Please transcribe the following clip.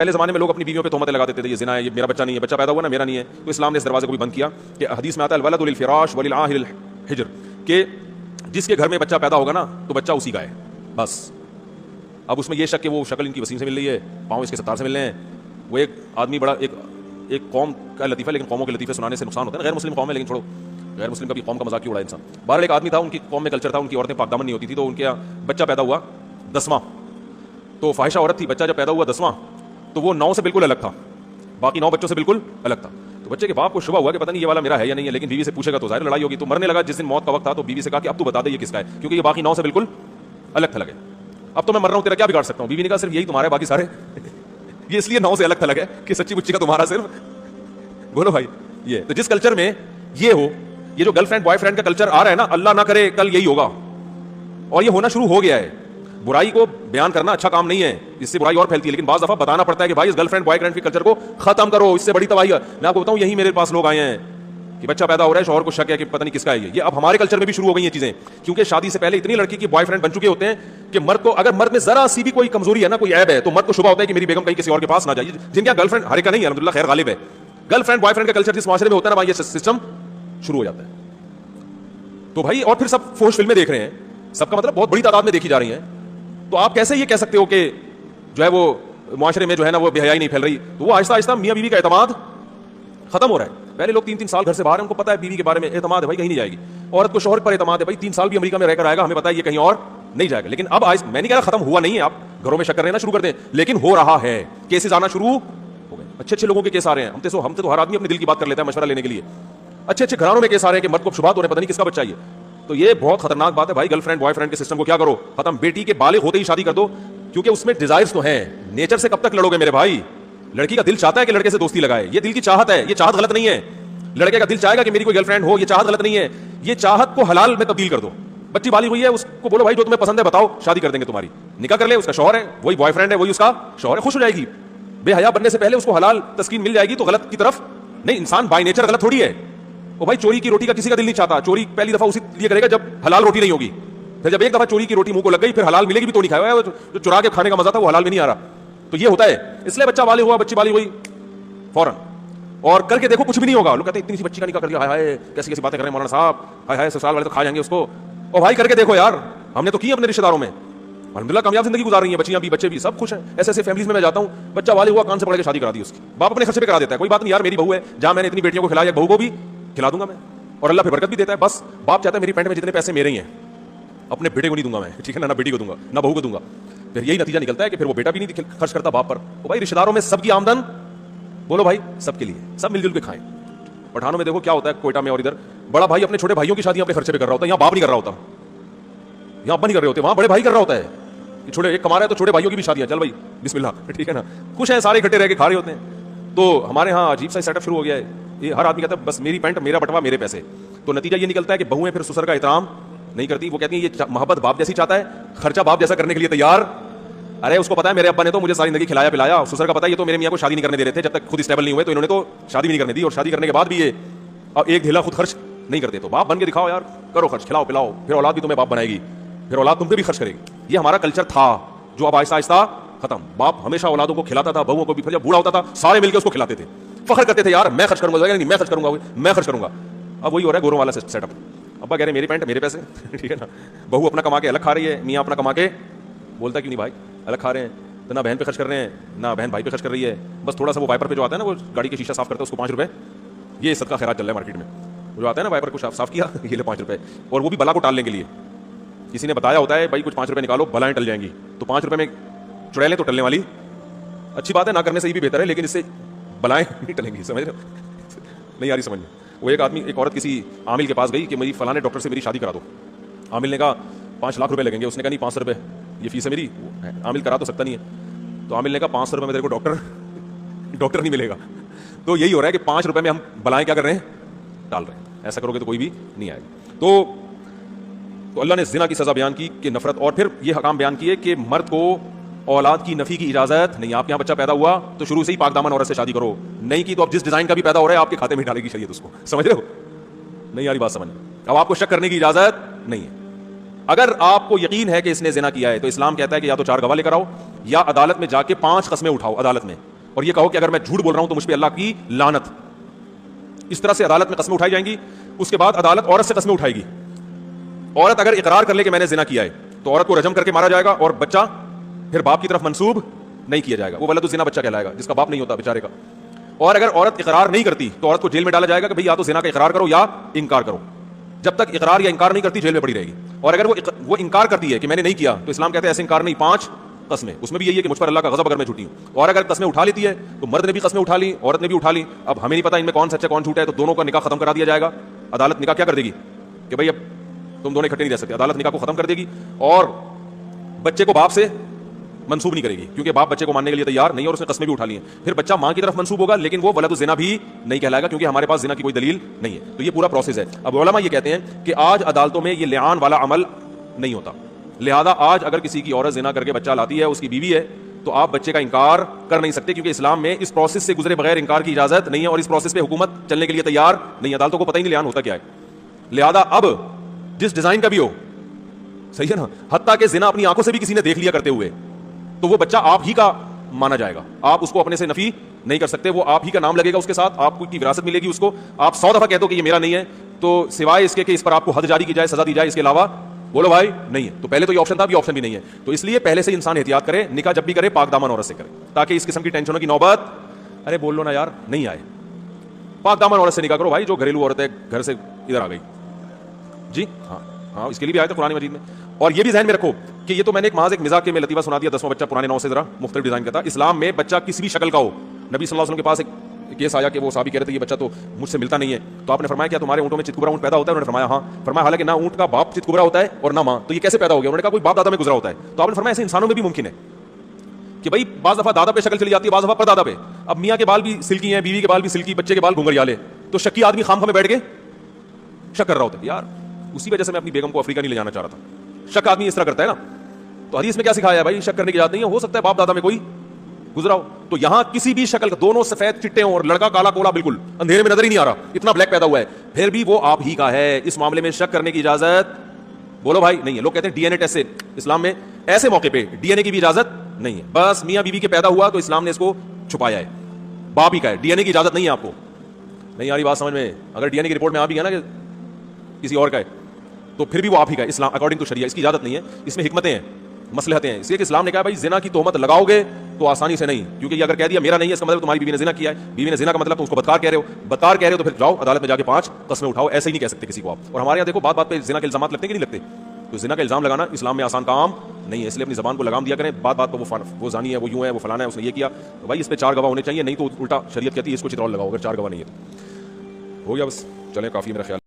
پہلے زمانے میں لوگ اپنی بیویوں پہ تہمتیں لگا دیتے تھے، یہ زنا ہے، یہ میرا بچہ نہیں ہے، بچہ پیدا ہوا نا میرا نہیں ہے. تو اسلام نے اس دروازے کو بھی بند کیا کہ حدیث میں آتا ہے الولد للفراش وللعاهر الحجر، کہ جس کے گھر میں بچہ پیدا ہوگا نا تو بچہ اسی کا ہے بس. اب اس میں یہ شک کہ وہ شکل ان کی وسیم سے مل رہی ہے، پاؤں اس کے ستار سے مل رہے ہیں. وہ ایک آدمی بڑا ایک قوم کا لطیفہ، لیکن قوموں کے لطیفے سنانے سے نقصان ہوتا ہے. غیر مسلم قوم ہے لیکن چھوڑو، غیر مسلم کا بھی قوم کا مذاق کیوں اڑائے انسان. بہرحال ایک آدمی تھا، ان کی قوم میں کلچر تھا، ان کی عورتیں پاک دامن نہیں ہوتی تھی، تو ان کے یہاں بچہ پیدا ہوا 10واں، تو فاحشہ عورت تھی. بچہ جب پیدا ہوا 10واں تو وہ 9 سے بالکل الگ تھا، باقی 9 بچوں سے بالکل الگ تھا. تو بچے کے باپ کو شبہ ہوا کہ پتہ نہیں یہ والا میرا ہے یا نہیں ہے، لیکن بیوی سے پوچھے گا تو ظاہر لڑائی ہوگی. تو مرنے لگا، جس دن موت کا وقت تھا تو بیوی سے کہا کہ اب تو بتا دے یہ کس کا ہے، کیونکہ یہ باقی 9 سے بالکل الگ تھا لگے. اب تو میں مر رہا ہوں، تیرا کیا بگاڑ سکتا ہوں. بیوی نے کہا صرف یہی تمہارا ہے، باقی سارے یہ اس لیے 9 سے الگ تھا لگے کہ سچی بچی کا تمہارا صرف. بولو بھائی، یہ تو جس کلچر میں یہ ہو، یہ جو گرل فرینڈ بوائے فرینڈ کا کلچر آ رہا ہے نا، اللہ نہ کرے کل یہی ہوگا، اور یہ ہونا شروع ہو گیا ہے. برائی کو بیان کرنا اچھا کام نہیں ہے، اس سے برائی اور پھیلتی ہے، لیکن بعض دفعہ بتانا پڑتا ہے کہ بھائی اس گرل فرینڈ بوائے فرینڈ کے کلچر کو ختم کرو، اس سے بڑی تباہی ہے. میں آپ کو بتاؤں، یہی میرے پاس لوگ آئے ہیں کہ بچہ پیدا ہو رہا ہے، شوہر کو شک ہے کہ پتہ نہیں کس کا ہے یہ. اب ہمارے کلچر میں بھی شروع ہو گئی یہ چیزیں، کیونکہ شادی سے پہلے اتنی لڑکی کی بوائے فرینڈ بن چکے ہوتے ہیں کہ مرد کو، اگر مرد میں ذرا سی بھی کوئی کمزوری ہے نا، کوئی عیب ہے، تو مرد کو شبہ ہوتا ہے کہ میری بیگم کہیں کسی اور کے پاس نہ جائے. جن کا گرل فرینڈ ہر ایک کا نہیں ہے الحمدللہ، خیر غالب ہے. گرل فرینڈ بوائے فرینڈ کا کلچر جس معاشرے میں ہوتا ہے نا، یہ سسٹم شروع ہو جاتا ہے. تو بھائی، اور پھر سب فوش فلمیں دیکھ رہے ہیں، سب کا مطلب بہت بڑی تعداد میں دیکھی جا رہی ہیں. تو آپ کیسے یہ کہہ سکتے ہو کہ جو ہے وہ معاشرے میں جو ہے نا وہ بے حیائی نہیں پھیل رہی. تو وہ آہستہ آہستہ میاں بیوی کا اعتماد ختم ہو رہا ہے. پہلے لوگ 3 سال گھر سے باہر ہیں، ان کو پتا ہے بیوی کے بارے میں اعتماد ہے، بھائی کہیں نہیں جائے گی. عورت کو شوہر پر اعتماد ہے، بھائی 3 سال بھی امریکہ میں رہ کر آئے گا، ہمیں پتا ہے یہ کہیں اور نہیں جائے گا. لیکن اب میں نہیں کہہ رہا ختم ہوا نہیں ہے، آپ گھروں میں شک کرنا شروع کر دیں، لیکن ہو رہا ہے. کیسز آنا شروع ہو گئے، اچھے اچھے لوگوں کے کیس آ رہے ہیں. ہم سے تو ہر آدمی اپنے دل کی بات کر لیتا ہے مشورہ لینے کے لیے. اچھے اچھے گھرانوں میں کیس آ رہے ہیں کہ مرد کو شبہات ہو رہے ہیں، پتہ نہیں کس کا بچہ ہے. تو یہ بہت خطرناک بات ہے بھائی. گرل فرینڈ بوائے فرینڈ کے سسٹم کو کیا کرو، ختم. بیٹی کے بالغ ہوتے ہی شادی کر دو، کیونکہ اس میں ڈیزائرز تو ہیں. نیچر سے کب تک لڑو گے میرے بھائی؟ لڑکی کا دل چاہتا ہے کہ لڑکے سے دوستی لگائے، یہ دل کی چاہت ہے، یہ چاہت غلط نہیں ہے. لڑکے کا دل چاہے گا کہ میری کوئی گرل فرینڈ ہو، یہ چاہت غلط نہیں ہے. یہ چاہت کو حلال میں تبدیل کر دو. بچی بالغ ہوئی ہے، اس کو بولو بھائی جو تمہیں پسند ہے بتاؤ، شادی کر دیں گے تمہاری. نکاح کر لے، اس کا شوہر ہے، وہی بوائے فرینڈ ہے، وہی اس کا شوہر ہے، خوش ہو جائے گی. بے حیا بننے سے پہلے اس کو حلال تسکین مل جائے گی، تو غلط کی طرف نہیں. انسان بائی نیچر غلط تھوڑی ہے. وہ بھائی چوری کی روٹی کا کسی کا دل نہیں چاہتا. چوری پہلی دفعہ اسی لیے کرے گا جب حلال روٹی نہیں ہوگی. پھر جب ایک دفعہ چوری کی روٹی منہ کو لگ گئی، پھر حلال ملے گی بھی تو نہیں کھایا ہوا. جو چرا کے کھانے کا مزہ تھا وہ حلال میں نہیں آ رہا. تو یہ ہوتا ہے. اس لیے بچہ بالغ ہوا، بچی بالغ ہوئی، فوراً اور کر کے دیکھو کچھ بھی نہیں ہوگا. لوگ کہتے ہیں اتنی سی بچی کا نکاح کر دیا، ہائے ہائے کیسی کیسی باتیں کر رہے ہیں مولانا صاحب، ہائے ہائے سسرال والے تو کھا جائیں گے اس کو. اور بھائی کر کے دیکھو یار، ہم نے تو کی اپنے رشتہ داروں میں، الحمدللہ کامیاب زندگی گزار رہی ہیں بچیاں بھی، بچے بھی، سب خوش ہیں. ایسے ایسے فیملیز میں جاتا ہوں، بچہ بالغ ہوا، کان سے پکڑ کے شادی کرا دی اس کی. باپ اپنے خرچے پہ کرا دیتا ہے، کوئی بات نہیں یار میری بہو ہے، جہاں میں نے اتنی بیٹیوں کو کھلایا بہو کو بھی کھلا دوں گا میں، اور اللہ پھر برکت بھی دیتا ہے. بس باپ چاہتا ہے میری پینٹ میں جتنے پیسے میرے ہی ہیں، اپنے بیٹے کو نہیں دوں گا میں، ٹھیک ہے نا، نہ بیٹی کو دوں گا نہ بہو کو دوں گا. پھر یہی نتیجہ نکلتا ہے کہ پھر وہ بیٹا بھی نہیں خرچ کرتا باپ پر. وہ بھائی رشتہ داروں میں سب کی آمدن، بولو بھائی سب کے لیے، سب مل جل کے کھائیں. پٹھانوں میں دیکھو کیا ہوتا ہے، کوئٹہ میں اور ادھر، بڑا بھائی اپنے چھوٹے بھائیوں کی شادیاں اپنے خرچے پہ کر رہا ہوتا ہے. یہاں باپ نہیں کر رہا ہوتا، یہاں ابا نہیں کر رہے ہوتے، وہاں بڑے بھائی کر رہا ہوتا ہے. چھوٹے ایک کما رہا ہے تو چھوٹے بھائیوں کی بھی شادیاں، چل بھائی بسم اللہ، ٹھیک ہے نا، خوش ہیں سارے اکٹھے رہ کے کھا رہے ہوتے ہیں. تو ہمارے ہاں عجیب سا سیٹ اپ شروع ہو گیا ہے. یہ ہر آدمی کہتا ہے بس میری پینٹ میرا بٹوا میرے پیسے. تو نتیجہ یہ نکلتا ہے کہ بہویں پھر سسر کا احترام نہیں کرتی. وہ کہتی ہیں یہ محبت باپ جیسی چاہتا ہے، خرچہ باپ جیسا کرنے کے لیے تیار. ارے اس کو پتا ہے میرے ابا نے تو مجھے ساری زندگی کھلایا پلایا. سسر کا پتا ہے یہ تو میرے میاں کو شادی نہیں کرنے دے رہے تھے جب تک خود اسٹیبل نہیں ہوئے، تو انہوں نے تو شادی بھی نہیں کرنے دی، اور شادی کرنے کے بعد بھی یہ اور ایک ڈھیلا خود خرچ نہیں کرتے. تو باپ بن کے دکھاؤ یار، کرو خرچ، کھلاؤ پلاؤ، پھر اولاد بھی تمہیں باپ بنائے گی، پھر اولاد تم پہ بھی خرچ کرے گی. یہ ہمارا کلچر تھا جو اب آہستہ آہستہ ختم. باپ ہمیشہ اولادوں کو کھلاتا تھا، بہوؤں کو بھی. پھر جب بوڑھا ہوتا تھا سارے مل کے اس کو کھلاتے تھے، فخر کرتے تھے یار میں خرچ کروں گا، نہیں میں خرچ کروں گا، میں خرچ کروں گا. اب وہی ہو رہا ہے گوروں والا سیٹ اپ. ابا کہہ رہے میری پینٹ میرے پیسے، ٹھیک ہے نا. بہو اپنا کما کے الگ کھا رہی ہے، میاں اپنا کما کے بولتا کیوں نہیں بھائی الگ کھا رہے ہیں. تو نہ بہن پہ خرچ کر رہے ہیں، نہ بہن بھائی پہ خرچ کر رہی ہے. بس تھوڑا سا وہ وائپر پہ جو آتا ہے نا، وہ گاڑی کے شیشہ صاف کرتا ہے، اس کو 5 روپے، یہ صدقہ خیرات چل رہا ہے مارکیٹ میں. وہ جو آتا ہے نا وائپر کو صاف کیا، یہ لے 5 روپے، اور وہ بھی بلا کو ٹالنے کے لیے. کسی نے بتایا ہوتا ہے بھائی کچھ 5 روپے نکالو بلائیں ٹل جائیں گی. تو 5 روپے میں چڑیلیں تو ٹلنے والی اچھی بات ہے، نہ کرنے سے یہ بھی بہتر ہے، لیکن اس سے بلائیں نہیں ٹلیں گی. سمجھ رہے ہو؟ نہیں آ رہی سمجھ میں. وہ ایک آدمی، ایک عورت کسی عامل کے پاس گئی کہ میری فلاں ڈاکٹر سے میری شادی کرا دو. عامل نے کہا 5 لاکھ روپے لگیں گے. اس نے کہا نہیں 500 روپے یہ فیس ہے میری. عامل کرا تو سکتا نہیں ہے. تو عامل نے کہا 500 روپے میں تیرے کو ڈاکٹر نہیں ملے گا. تو یہی ہو رہا ہے کہ 5 روپے میں ہم بلائیں کیا کر رہے ہیں، ڈال رہے ہیں. ایسا کرو گے تو کوئی بھی نہیں آئے گا. تو اللہ نے زنا کی سزا بیان کی کہ نفرت، اور پھر یہ حکام بیان کیے کہ مرد کو اولاد کی نفی کی اجازت نہیں. آپ کے یہاں بچہ پیدا ہوا تو شروع سے ہی پاک دامن عورت سے شادی کرو. نہیں کی تو اب جس ڈیزائن کا بھی پیدا ہو رہا ہے آپ کے کھاتے میں ڈالے گی شریعت اس کو. سمجھ رہے ہو؟ نہیں آ رہی بات سمجھ. اب آپ کو شک کرنے کی اجازت نہیں ہے. اگر آپ کو یقین ہے کہ اس نے زنا کیا ہے تو اسلام کہتا ہے کہ یا تو 4 گواہ لے کر آؤ یا عدالت میں جا کے 5 قسمیں اٹھاؤ عدالت میں, اور یہ کہو کہ اگر میں جھوٹ بول رہا ہوں تو مجھ پہ اللہ کی لعنت. اس طرح سے عدالت میں قسمیں اٹھائی جائیں گی. اس کے بعد عدالت عورت سے قسمیں اٹھائے گی. عورت اگر اقرار کر لے کہ میں نے زنا کیا ہے تو عورت کو رجم کر کے مارا جائے گا, اور بچہ پھر باپ کی طرف منسوب نہیں کیا جائے گا, وہ ولد الزنا بچہ کہلائے گا جس کا باپ نہیں ہوتا بیچارے کا. اور اگر عورت اقرار نہیں کرتی تو عورت کو جیل میں ڈالا جائے گا کہ بھئی یا تو زنا کا اقرار کرو یا انکار کرو. جب تک اقرار یا انکار نہیں کرتی جیل میں پڑی رہے گی. اور اگر وہ انکار کرتی ہے کہ میں نے نہیں کیا تو اسلام کہتا ہے ایسے انکار نہیں, 5 قسمیں. اس میں بھی یہی ہے کہ مجھ پر اللہ کا غضب اگر میں جھوٹی ہوں. اور اگر قسمیں اٹھا لیتی ہے تو مرد نے بھی قسمیں اٹھا لی, عورت نے بھی اٹھا لی. اب ہمیں نہیں پتا ان میں کون سچا کون جھوٹا ہے, تو دونوں کا نکاح ختم کرا دیا جائے گا. عدالت نکاح کیا کر دے گی کہ بھئی اب تم دونوں اکٹھے نہیں رہ سکتے. عدالت نکاح کو ختم کر دے گی اور بچے کو باپ سے منسوب نہیں کرے گی, کیونکہ باپ بچے کو ماننے کے لیے تیار نہیں اور اس نے قسمیں بھی اٹھا لی ہیں. پھر بچہ ماں کی طرف منسوب ہوگا لیکن وہ ولد الزنا بھی نہیں کہلائے گا, کیونکہ ہمارے پاس زنا کی کوئی دلیل نہیں ہے. تو یہ پورا پروسیس ہے. اب علماء یہ کہتے ہیں کہ آج عدالتوں میں یہ لعان والا عمل نہیں ہوتا, لہذا آج اگر کسی کی عورت زنا کر کے بچہ لاتی ہے, اس کی بیوی ہے, تو آپ بچے کا انکار کر نہیں سکتے, کیونکہ اسلام میں اس پروسیس سے گزرے بغیر انکار کی اجازت نہیں ہے, اور اس پروسیس پہ حکومت چلنے کے لیے تیار نہیں ہے. عدالتوں کو پتہ ہی نہیں لعان ہوتا کیا ہے. لہذا اب جس ڈیزائن کا بھی ہو, صحیح ہے نا, حتیٰ کہ زنا اپنی آنکھوں سے بھی کسی نے دیکھ لیا کرتے ہوئے, تو وہ بچہ آپ ہی کا مانا جائے گا. آپ اس کو اپنے سے نفی نہیں کر سکتے, وہ آپ ہی کا نام لگے گا اس کے ساتھ, آپ کی وراثت ملے گی اس کو. آپ 100 دفعہ کہہ دو کہ یہ میرا نہیں ہے, تو سوائے اس کے کہ اس پر آپ کو حد جاری کی جائے, سزا دی جائے, اس کے علاوہ بولو بھائی نہیں ہے. تو پہلے تو یہ آپشن تھا, اب یہ آپشن بھی نہیں ہے. تو اس لیے پہلے سے انسان احتیاط کرے, نکاح جب بھی کرے پاک دامن عورت سے کرے, تاکہ اس قسم کی ٹینشنوں کی نوبت, ارے بول لو نا یار, نہیں آئے. پاک دامن عورت سے نکاح کرو بھائی, جو گھریلو عورت ہے گھر سے ادھر آ گئی. جی ہاں ہاں, اس کے لیے بھی آئے تھے قرآن مجید میں. اور یہ بھی ذہن میں رکھو کہ یہ تو میں نے ایک مزاق کے میں لطیفہ سنا دیا, 10واں بچہ پرانے نام سے ذرا مختلف ڈیزائن کا تھا. اسلام میں بچہ کسی بھی شکل کا ہو, نبی صلی اللہ علیہ وسلم کے پاس ایک کیس آیا کہ وہ صحابی کہہ رہے تھے یہ بچہ تو مجھ سے ملتا نہیں ہے, تو آپ نے فرمایا کیا تمہارے اونٹوں میں چتکبرا اونٹ پیدا ہوتا ہے؟ انہوں نے فرمایا ہاں. فرمایا حالانکہ نہ اونٹ کا باپ چتکبرا ہوتا ہے اور نہ ماں, تو یہ کیسے پیدا ہو گیا؟ انہوں نے کہا کوئی باپ دادا میں گزرا ہوتا ہے. تو آپ نے فرمایا ایسے انسانوں میں بھی ممکن ہے کہ بھائی بعض دفعہ دادا پہ شکل چلی جاتی ہے, بعض دفعہ پر دادا پہ. اب میاں کے بال بھی سلکی ہیں, بیوی کے بال بھی سلکی, بچے کے بال گھنگریالے, تو شکی آدمی خام خامے بیٹھ کے شک کر رہا ہوتا ہے. یار اسی وجہ سے میں اپنی بیگم کو افریقہ نہیں لے جانا چاہ رہا تھا. شک آدمی اس طرح کرتا ہے نا. تو حدیث میں کیا سکھایا ہے بھائی؟ شک کرنے کی اجازت نہیں ہے, ہو سکتا ہے باپ دادا میں کوئی گزرا ہو. تو یہاں کسی بھی شکل کا, دونوں سفید چٹے ہوں اور لڑکا کالا کوڑا بالکل اندھیرے میں نظر ہی نہیں آ رہا, اتنا بلیک پیدا ہوا ہے, پھر بھی وہ آپ ہی کا ہے. اس معاملے میں شک کرنے کی اجازت بولو بھائی نہیں ہے. لوگ کہتے ہیں ڈی این اے ٹیسٹ سے, اسلام میں ایسے موقع پہ ڈی این اے کی بھی اجازت نہیں ہے. بس میاں بیوی کے پیدا ہوا تو اسلام نے اس کو چھپایا ہے, باپ ہی کا ہے, ڈی این اے کی اجازت نہیں ہے. آپ کو نہیں آ رہی بات سمجھ میں؟ اگر ڈی این اے کی رپورٹ میں آ بھی گیا نا کہ کسی اور کا ہے تو پھر بھی وہ آپ ہی کا ہے. اسلام اکارڈنگ ٹو شریعہ اس کی اجازت نہیں ہے. اس میں حکمتیں ہیں, مصلحتیں ہیں. اس لیے کہ اسلام نے کہا بھائی زنا کی تہمت لگاؤ گے تو آسانی سے نہیں, کیونکہ یہ اگر کہہ دیا میرا نہیں ہے اس کا مطلب تمہاری بیوی نے زنا کیا ہے. بیوی نے زنا کا مطلب تم اس کو بدکار کہہ رہے ہو, بدکار کہہ رہے ہو تو پھر جاؤ عدالت میں جا کے 5 قسمیں اٹھاؤ. ایسے ہی نہیں کہہ سکتے کسی کو آپ. اور ہمارے یہاں دیکھو بات بات پہ زنا کے الزامات لگتے ہیں کہ نہیں لگتے. تو زنا کا الزام لگانا اسلام میں آسان کام نہیں ہے, اس لیے اپنی زبان کو لگام دیا کریں. بات بات پہ وہ زانی ہے, وہ یوں ہے, وہ فلانا ہے, اس نے یہ کیا, تو بھائی اس پہ 4 گواہ ہونے چاہیے, نہیں تو الٹا شریعت کہتی ہے اس کو چترول لگاؤ. اگر 4 گواہ نہیں ہے تو ہو گیا بس. چلیں کافی میرا خیال.